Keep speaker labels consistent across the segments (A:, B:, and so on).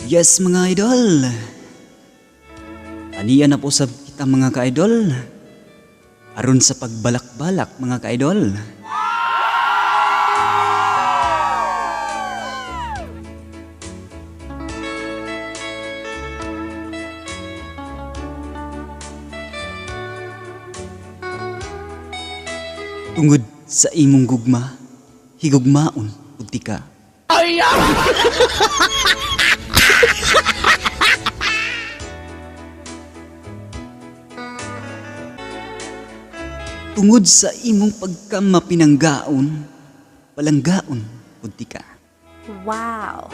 A: Yes mga idol, aniya na po sa kita mga ka-idol, aron sa pagbalak-balak mga ka-idol. Tungod sa imong gugma, higugmaon pud ka. Tungod sa imong pagkamapinanggaon, palanggaon pud ka.
B: Wow.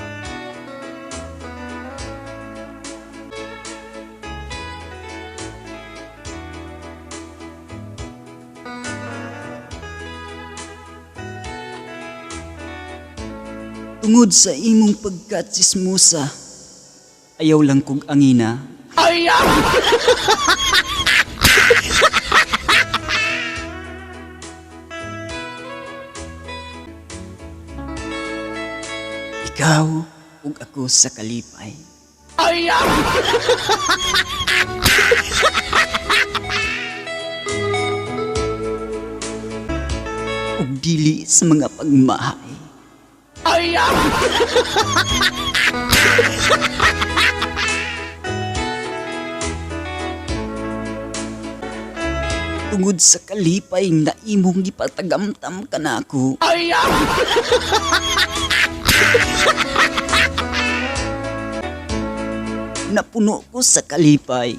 A: Tungod sa imong pagkatsismusa, ayaw lang kog angina. Ikaw ug ako sa kalipay. Ug dili sa mga pagmahay. Tungod sa kalipay na imong gipatagamtam kanako. Napuno ko sa kalipay.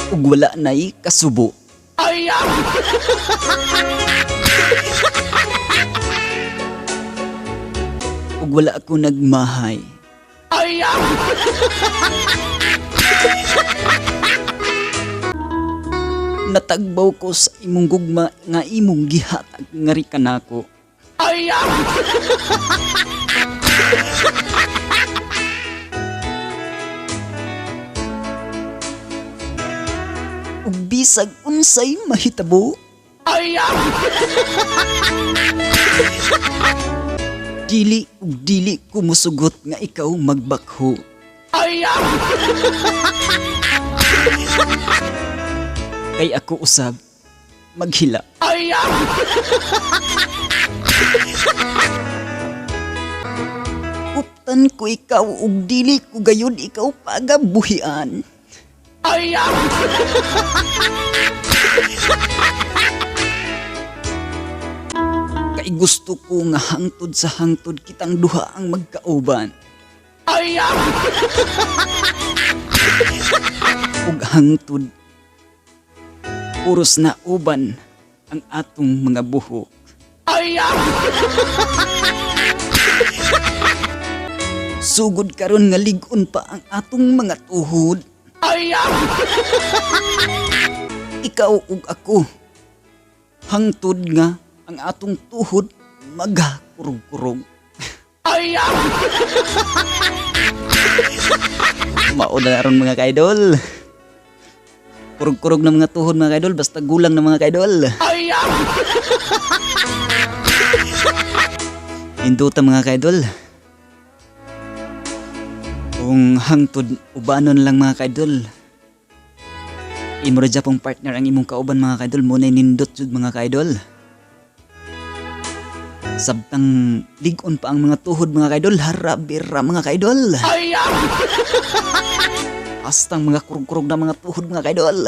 A: Ug wala na'y kasubo. Ug wala ako nagmahay. Natagbaw ko sa imong gugma nga imong gihatag ngari kanako. Ug bisag unsay mahitabo. Dili ug dili ko musugot nga ikaw magbakho. Kay ako usab maghila. Uptan ko ikaw ug dili ko gayud ikaw pagabuhian. Kay gusto ko nga hangtod sa hangtod kitang duha ang magkauban. Ug hangtod puros na uban ang atong mga buhok. Sugod karon nga lig-on pa ang atong mga tuhod. Ikaw ug ako, hangtod nga ang atong tuhod magakurog-kurog. Mauna na ron mga ka-idol. Kurog-kurog na mga tuhod mga ka-idol, basta gulang na mga ka-idol. Hinduta mga ka-idol. Kung hangtod ubanon lang mga ka-idol, imo ra pong partner ang imong kauban mga ka-idol, muna'y nindot jud mga ka-idol. Sabtang lig-on pa ang mga tuhod mga ka-idol, harabira mga ka-idol. Astang mga kurog-kurog na mga tuhod mga ka-idol.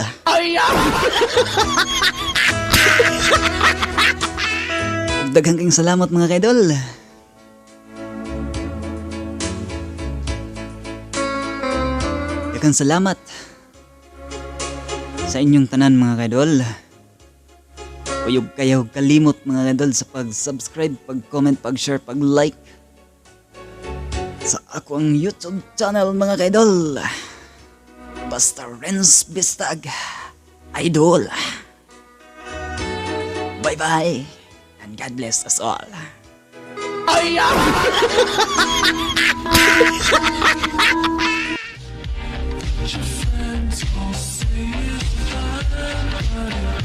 A: Daghang kayong salamat mga ka-idol. Daghang salamat sa inyong tanan mga ka-idol. Uyog kayo kalimot mga ka-idol sa pag-subscribe, pag-comment, pag-share, pag-like sa ako ang YouTube channel mga ka-idol. Basta Renz Bistag Idol. Bye-bye and God bless us all.
C: Your friends all say it's fine, but